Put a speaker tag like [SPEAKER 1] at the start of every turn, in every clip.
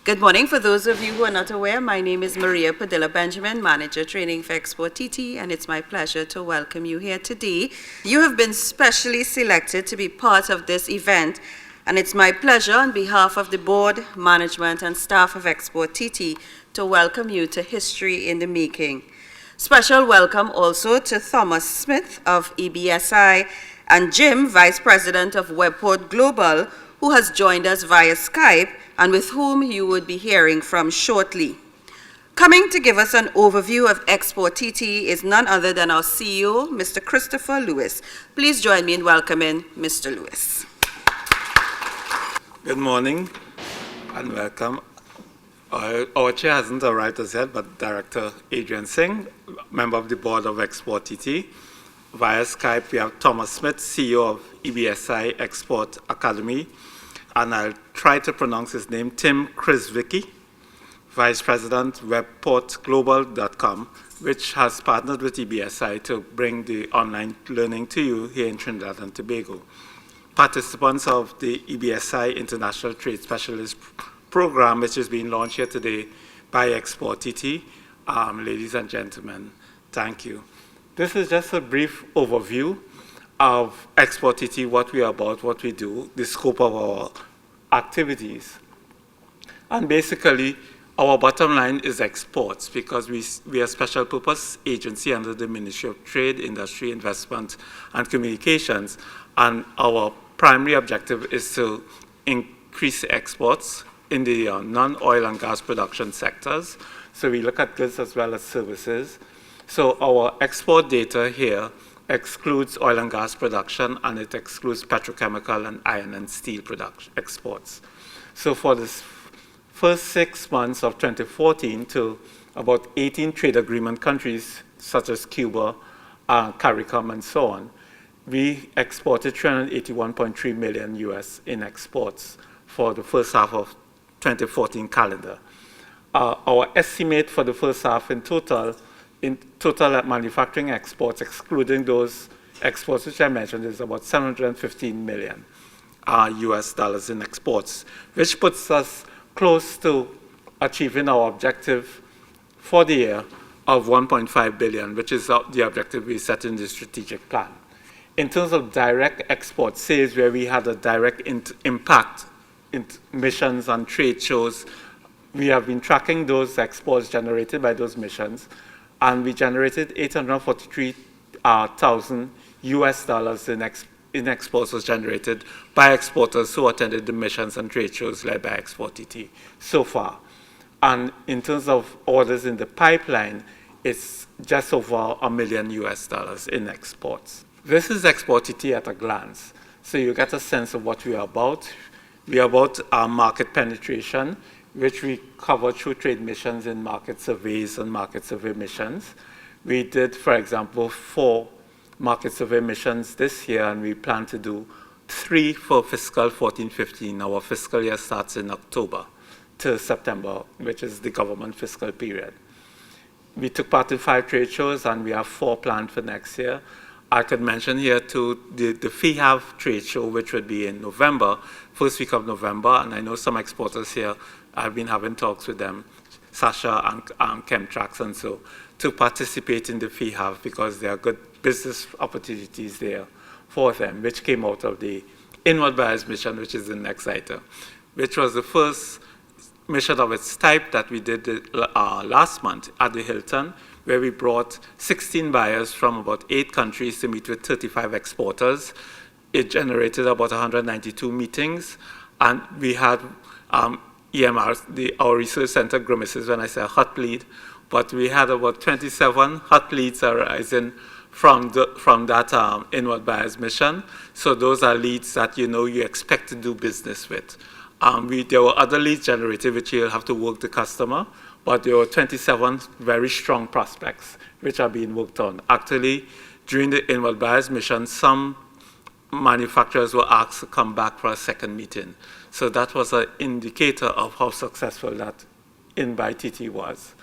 [SPEAKER 1] Good morning. For those of you who are not aware, my name is Maria Padilla Benjamin, Manager Training for Export TT, and it's my pleasure to welcome you here today. You have been specially selected to be part of this event, and it's my pleasure on behalf of the board, management, and staff of Export TT to welcome you to History in the Making. Special welcome also to Thomas Smith of eBSI and Jim, Vice President of Webport Global, who has joined us via Skype and with whom you would be hearing from shortly. Coming to give us an overview of Export TT is none other than our CEO, Mr. Christopher Lewis. Please join me in welcoming Mr. Lewis.
[SPEAKER 2] Good morning and welcome. Our chair hasn't arrived as yet, but Director Adrian Singh, member of the board of Export TT. Via Skype, we have Thomas Smith, CEO of eBSI Export Academy, and I'll try to pronounce his name, Tim Krizvicki, Vice President, webportglobal.com, which has partnered with eBSI to bring the online learning to you here in Trinidad and Tobago. Participants of the eBSI International Trade Specialist Program, which is being launched here today by Export TT. Ladies and gentlemen, thank you. This is just a brief overview of Export TT, what we are about, what we do, the scope of our activities. And basically, our bottom line is exports, because we are a special purpose agency under the Ministry of Trade, Industry, Investment, and Communications. And our primary objective is to increase exports in the non-oil and gas production sectors. So we look at goods as well as services. So our export data here excludes oil and gas production, and it excludes petrochemical and iron and steel production exports. So for this first 6 months of 2014 to about 18 trade agreement countries, such as Cuba, CARICOM, and so on, we exported 381.3 million US in exports for the first half of 2014 calendar. Our estimate for the first half in total manufacturing exports, excluding those exports which I mentioned, is about 715 million US dollars in exports, which puts us close to achieving our objective for the year of 1.5 billion, which is the objective we set in the strategic plan. In terms of direct export sales, where we had a direct impact in missions and trade shows, we have been tracking those exports generated by those missions, and we generated 843,000 US dollars in exports was generated by exporters who attended the missions and trade shows led by Export TT so far. And in terms of orders in the pipeline, it's just over $1 million US dollars in exports. This is Export TT at a glance. So you get a sense of what we are about. We are about our market penetration, which we cover through trade missions in market surveys and market survey missions. We did, for example, 4 market survey missions this year, and we plan to do 3 for fiscal 14-15. Our fiscal year starts in October to September, which is the government fiscal period. We took part in 5 trade shows, and we have 4 planned for next year. I could mention here too the FIHAV trade show, which would be in November, first week of November, and I know some exporters here, I've been having talks with them, Sasha and Chemtrax and so, to participate in the FIHAV, because there are good business opportunities there for them, which came out of the Inward Buyers Mission, which is the next item, which was the first mission of its type that we did last month at the Hilton, where we brought 16 buyers from about 8 countries to meet with 35 exporters. It generated about 192 meetings, and we had EMRs, our research center grimaces when I say hot lead, but we had about 27 hot leads arising from that Inward Buyers Mission. So those are leads that you expect to do business with. There were other leads generated which you'll have to work the customer, but there were 27 very strong prospects which are being worked on. Actually, during the Inward Buyers Mission, some manufacturers were asked to come back for a second meeting. So that was an indicator of how successful that InBuy TT was.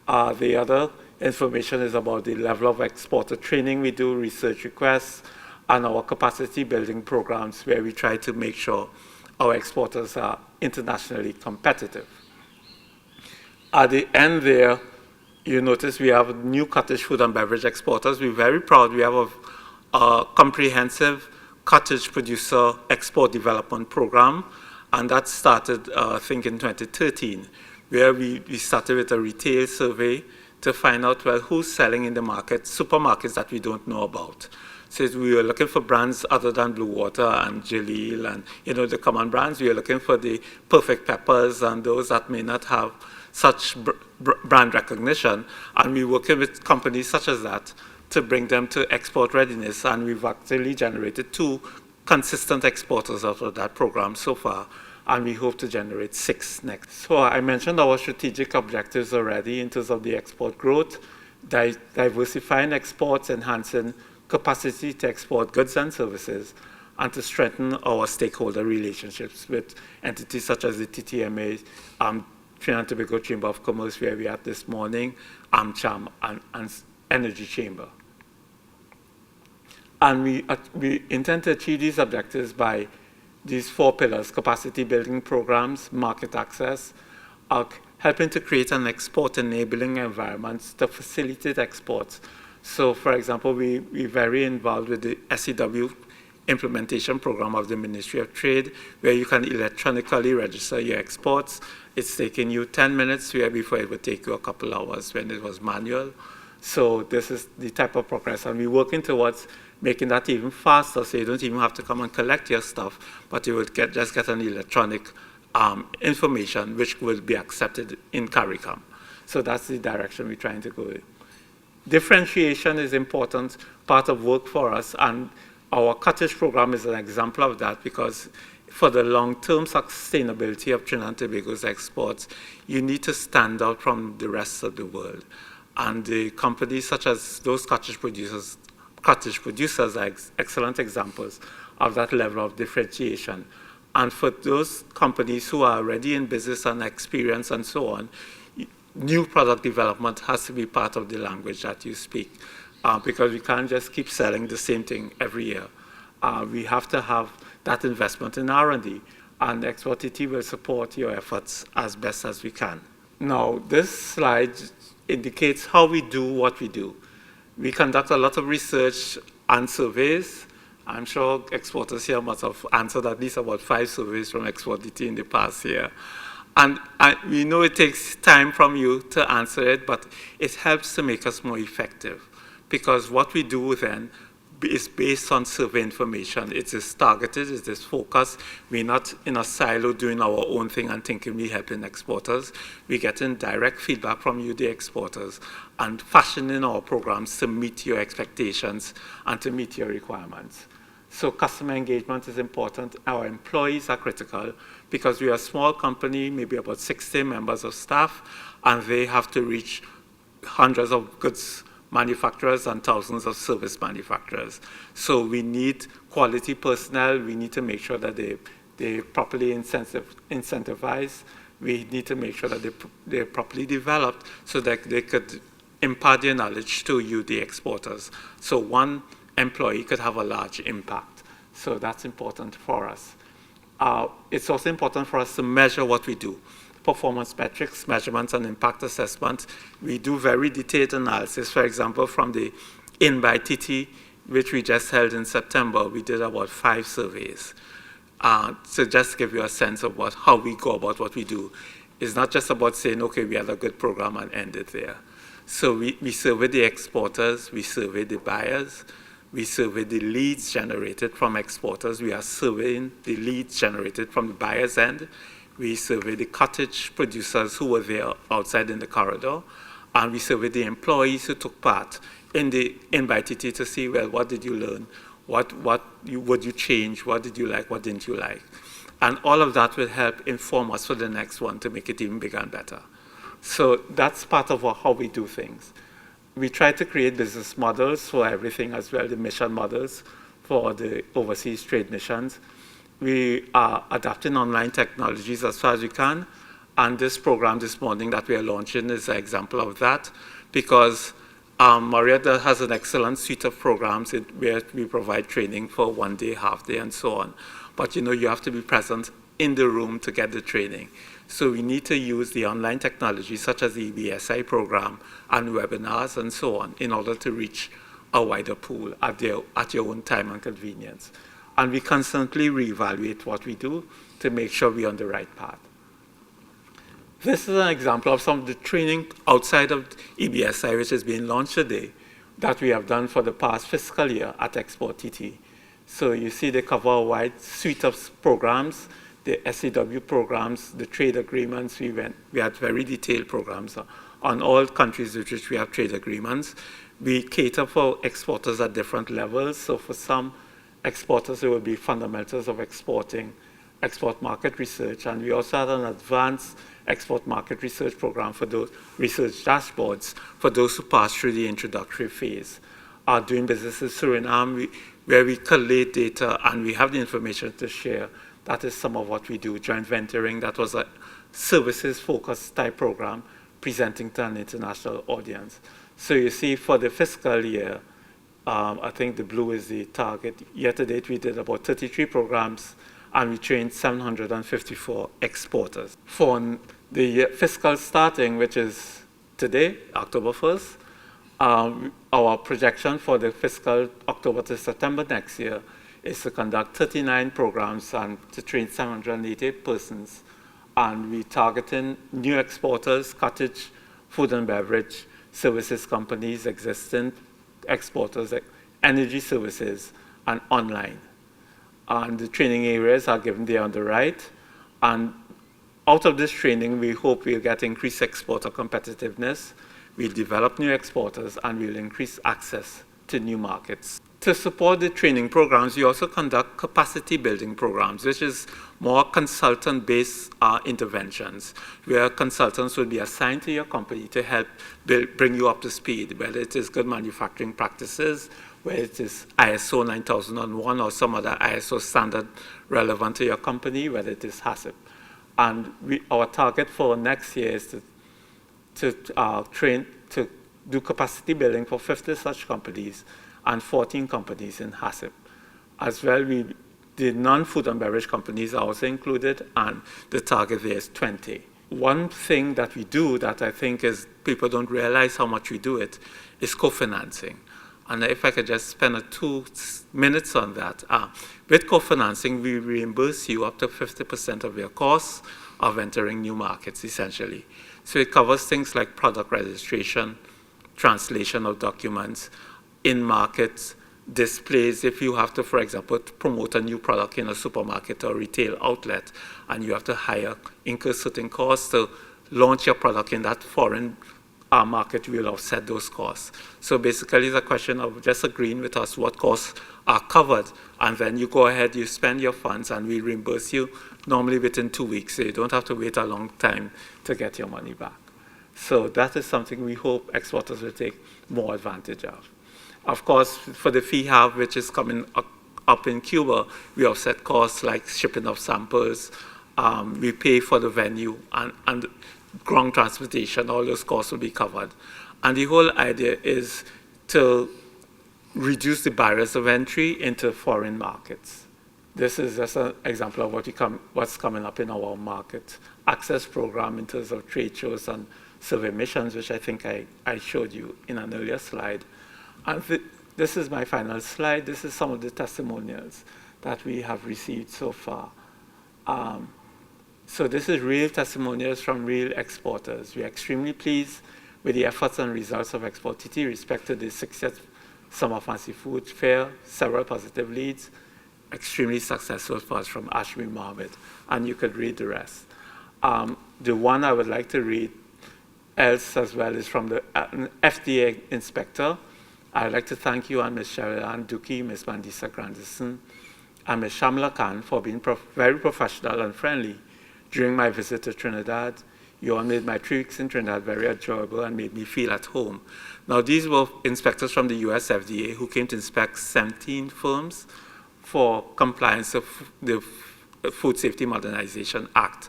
[SPEAKER 2] The other information is about the level of exporter training we do, research requests, and our capacity building programs, where we try to make sure our exporters are internationally competitive. At the end there, you notice we have new cottage food and beverage exporters. We're very proud. We have a comprehensive cottage producer export development program, and that started, I think, in 2013, where we started with a retail survey to find out, well, who's selling in the market, supermarkets that we don't know about. So we were looking for brands other than Blue Water and Jaleel and, the common brands. We were looking for the perfect peppers and those that may not have such brand recognition. And we're working with companies such as that to bring them to export readiness. And we've actually generated 2 consistent exporters out of that program so far. And we hope to generate 6 next. So I mentioned our strategic objectives already in terms of the export growth, diversifying exports, enhancing capacity to export goods and services, and to strengthen our stakeholder relationships with entities such as the TTMA, Trinidad and Tobago Chamber of Commerce, where we are this morning, AmCham, and Energy Chamber. And we intend to achieve these objectives by these 4 pillars: capacity building programs, market access, helping to create an export enabling environment to facilitate exports. So, for example, we're very involved with the SEW implementation program of the Ministry of Trade, where you can electronically register your exports. It's taking you 10 minutes, where before it would take you a couple hours when it was manual. So this is the type of progress, and we're working towards making that even faster, so you don't even have to come and collect your stuff, but you will just get an electronic information which will be accepted in CARICOM. So that's the direction we're trying to go in. Differentiation is important part of work for us, and our cottage program is an example of that, because for the long-term sustainability of Trinidad and Tobago's exports, you need to stand out from the rest of the world. And the companies such as those cottage producers are excellent examples of that level of differentiation. And for those companies who are already in business and experience and so on, new product development has to be part of the language that you speak, because we can't just keep selling the same thing every year. We have to have that investment in R&D, and Export TT will support your efforts as best as we can. Now, this slide indicates how we do what we do. We conduct a lot of research and surveys. I'm sure exporters here must have answered at least about 5 surveys from Export TT in the past year. And we know it takes time from you to answer it, but it helps to make us more effective, because what we do then is based on survey information. It is targeted, it is focused. We're not in a silo doing our own thing and thinking we're helping exporters. We're getting direct feedback from you, the exporters, and fashioning our programs to meet your expectations and to meet your requirements. So customer engagement is important. Our employees are critical, because we are a small company, maybe about 60 members of staff, and they have to reach hundreds of goods manufacturers and thousands of service manufacturers. So we need quality personnel. We need to make sure that they're properly incentivized. We need to make sure that they're properly developed so that they could impart their knowledge to you, the exporters. So one employee could have a large impact. So that's important for us. It's also important for us to measure what we do. Performance metrics, measurements, and impact assessment. We do very detailed analysis. For example, from the eBSI, which we just held in September, we did about 5 surveys. So just give you a sense of how we go about what we do. It's not just about saying, okay, we had a good program and end it there. So we survey the exporters, we survey the buyers, we survey the leads generated from exporters. We are surveying the leads generated from the buyer's end. We survey the cottage producers who were there outside in the corridor, and we survey the employees who took part in the eBSI to see, well, what did you learn? What would you change? What did you like? What didn't you like? And all of that will help inform us for the next one to make it even bigger and better. So that's part of how we do things. We try to create business models for everything as well, the mission models for the overseas trade missions. We are adapting online technologies as far as we can, and this program this morning that we are launching is an example of that, because Maria has an excellent suite of programs where we provide training for 1 day, half day, and so on. But you have to be present in the room to get the training. So we need to use the online technology such as the eBSI program and webinars and so on in order to reach a wider pool at your own time and convenience. And we constantly reevaluate what we do to make sure we're on the right path. This is an example of some of the training outside of eBSI, which is being launched today, that we have done for the past fiscal year at Export TT. So you see they cover a wide suite of programs, the SEW programs, the trade agreements. We had very detailed programs on all countries with which we have trade agreements. We cater for exporters at different levels. So for some exporters, it will be fundamentals of exporting, export market research, and we also had an advanced export market research program for those research dashboards for those who pass through the introductory phase. Doing business in Suriname, where we collate data and we have the information to share. That is some of what we do. Joint venturing, that was a services-focused type program presenting to an international audience. So you see, for the fiscal year, I think the blue is the target. Year to date, we did about 33 programs, and we trained 754 exporters. For the fiscal starting, which is today, October 1st, our projection for the fiscal October to September next year is to conduct 39 programs and to train 780 persons. And we're targeting new exporters, cottage, food and beverage, services companies, existing exporters, energy services, and online. And the training areas are given there on the right. And out of this training, we hope we'll get increased exporter competitiveness, we'll develop new exporters, and we'll increase access to new markets. To support the training programs, we also conduct capacity building programs, which is more consultant-based interventions, where consultants will be assigned to your company to help bring you up to speed, whether it is good manufacturing practices, whether it is ISO 9001 or some other ISO standard relevant to your company, whether it is HACCP. And our target for next year is to do capacity building for 50 such companies and 14 companies in HACCP. As well, the non-food and beverage companies are also included, and the target there is 20. One thing that we do that I think is people don't realize how much we do it is co-financing. And if I could just spend 2 minutes on that. With co-financing, we reimburse you up to 50% of your costs of entering new markets, essentially. So it covers things like product registration, translation of documents, in-market displays. If you have to, for example, promote a new product in a supermarket or retail outlet, and you have to incur certain costs to launch your product in that foreign market, will offset those costs. So basically, it's a question of just agreeing with us what costs are covered, and then you go ahead, you spend your funds, and we reimburse you normally within 2 weeks. So you don't have to wait a long time to get your money back. So that is something we hope exporters will take more advantage of. Of course, for the fee half, which is coming up in Cuba, we offset costs like shipping of samples, we pay for the venue, and ground transportation. All those costs will be covered. And the whole idea is to reduce the barriers of entry into foreign markets. This is just an example of what's coming up in our market access program in terms of trade shows and survey missions, which I think I showed you in an earlier slide. And this is my final slide. This is some of the testimonials that we have received so far. So this is real testimonials from real exporters. We are extremely pleased with the efforts and results of Export TT respect to the 60th Summer Fancy Food Fair, several positive leads, extremely successful for us from Ashmi Mohammed, and you could read the rest. The one I would like to read else as well is from the FDA inspector. I'd like to thank you and Ms. Sherilyn Duki, Ms. Mandisa Grandison, and Ms. Shamla Khan for being very professional and friendly during my visit to Trinidad. You all made my 3 weeks in Trinidad very enjoyable and made me feel at home. Now, these were inspectors from the US FDA who came to inspect 17 firms for compliance of the Food Safety Modernization Act.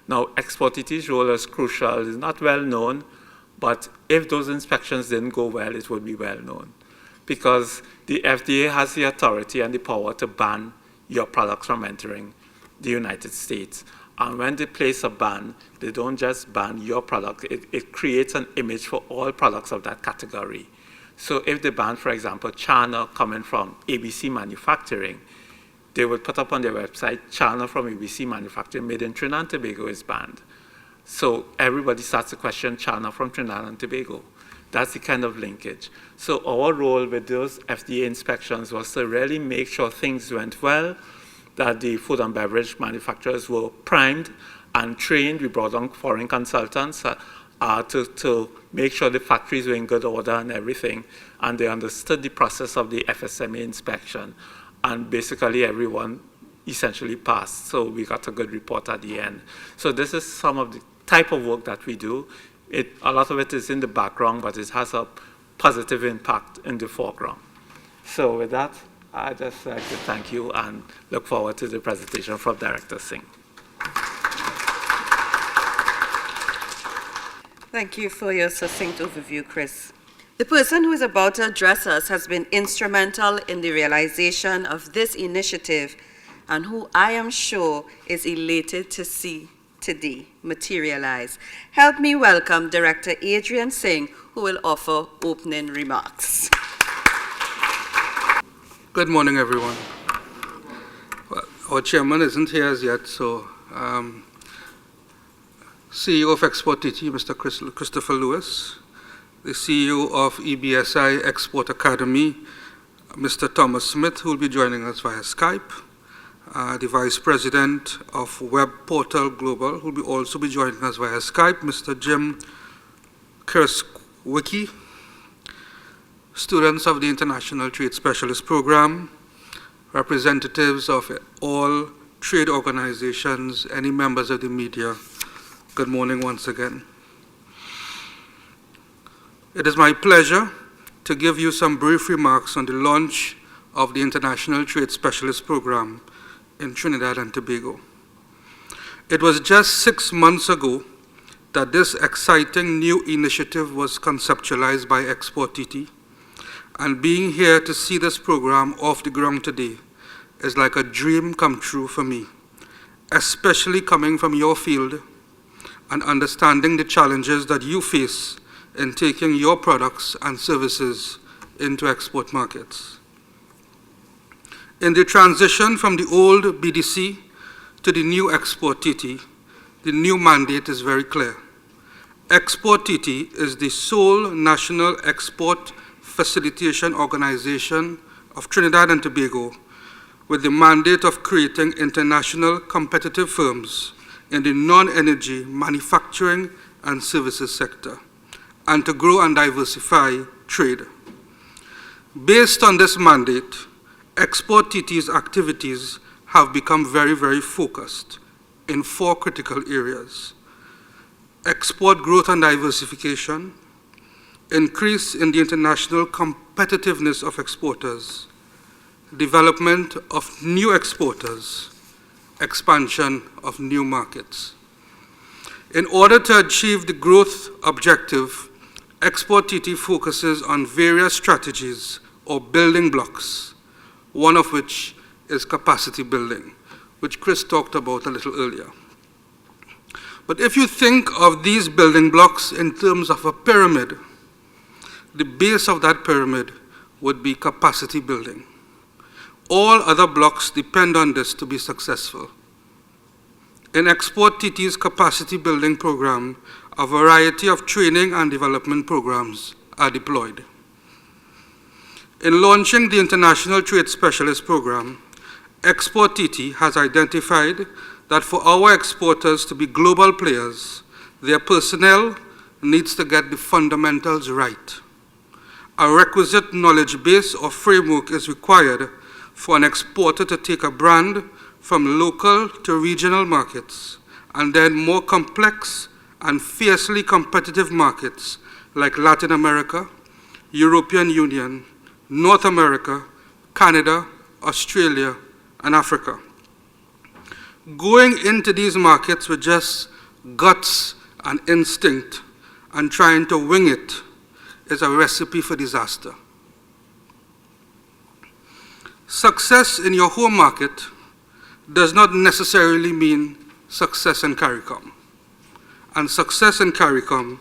[SPEAKER 2] Now, Export TT's role is crucial. It's not well known, but if those inspections didn't go well, it would be well known, because the FDA has the authority and the power to ban your products from entering the United States. And when they place a ban, they don't just ban your product, it creates an image for all products of that category. So if they ban, for example, China coming from ABC Manufacturing, they would put up on their website, China from ABC Manufacturing made in Trinidad and Tobago is banned. So everybody starts to question China from Trinidad and Tobago. That's the kind of linkage. So our role with those FDA inspections was to really make sure things went well, that the food and beverage manufacturers were primed and trained. We brought on foreign consultants to make sure the factories were in good order and everything, and they understood the process of the FSMA inspection. And basically everyone essentially passed, so we got a good report at the end. So this is some of the type of work that we do. A lot of it is in the background, but it has a positive impact in the foreground. So with that, I'd just like to thank you and look forward to the presentation from Director Singh.
[SPEAKER 1] Thank you for your succinct overview, Chris. The person who is about to address us has been instrumental in the realization of this initiative and who I am sure is elated to see today materialize. Help me welcome Director Adrian Singh, who will offer opening remarks.
[SPEAKER 3] Good morning, everyone. Well, our chairman isn't here as yet, so CEO of Export TT, Mr. Christopher Lewis, the CEO of eBSI Export Academy, Mr. Thomas Smith, who will be joining us via Skype, the Vice President of Web Portal Global, who will also be joining us via Skype, Mr. Jim Kirswicki, students of the International Trade Specialist Program, representatives of all trade organizations, any members of the media. Good morning once again. It is my pleasure to give you some brief remarks on the launch of the International Trade Specialist Program in Trinidad and Tobago. It was just 6 months ago that this exciting new initiative was conceptualized by Export TT, and being here to see this program off the ground today is like a dream come true for me, especially coming from your field and understanding the challenges that you face in taking your products and services into export markets. In the transition from the old BDC to the new Export TT, the new mandate is very clear. Export TT is the sole national export facilitation organization of Trinidad and Tobago with the mandate of creating international competitive firms in the non-energy manufacturing and services sector, and to grow and diversify trade. Based on this mandate, Export TT's activities have become very, very focused in 4 critical areas: export growth and diversification, increase in the international competitiveness of exporters, development of new exporters, expansion of new markets. In order to achieve the growth objective, Export TT focuses on various strategies or building blocks, one of which is capacity building, which Chris talked about a little earlier. But if you think of these building blocks in terms of a pyramid, the base of that pyramid would be capacity building. All other blocks depend on this to be successful. In Export TT's capacity building program, a variety of training and development programs are deployed. In launching the International Trade Specialist Program, Export TT has identified that for our exporters to be global players, their personnel needs to get the fundamentals right. A requisite knowledge base or framework is required for an exporter to take a brand from local to regional markets, and then more complex and fiercely competitive markets like Latin America, European Union, North America, Canada, Australia, and Africa. Going into these markets with just guts and instinct and trying to wing it is a recipe for disaster. Success in your home market does not necessarily mean success in CARICOM. And success in CARICOM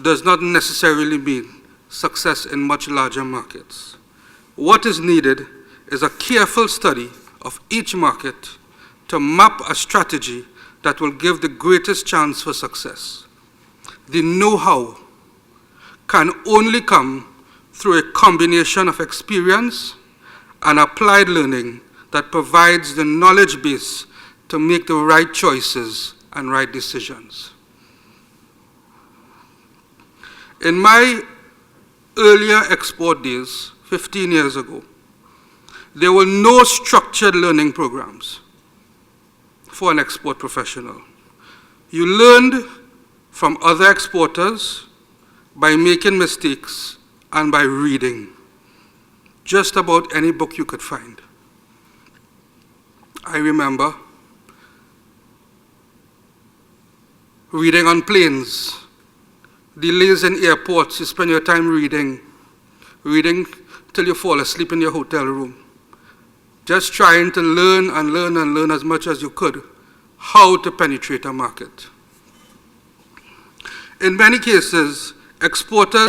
[SPEAKER 3] does not necessarily mean success in much larger markets. What is needed is a careful study of each market to map a strategy that will give the greatest chance for success. The know-how can only come through a combination of experience and applied learning that provides the knowledge base to make the right choices and right decisions. In my earlier export days, 15 years ago, there were no structured learning programs for an export professional. You learned from other exporters by making mistakes and by reading just about any book you could find. I remember reading on planes, delays in airports. You spend your time reading till you fall asleep in your hotel room, just trying to learn and learn and learn as much as you could how to penetrate a market. In many cases, exporters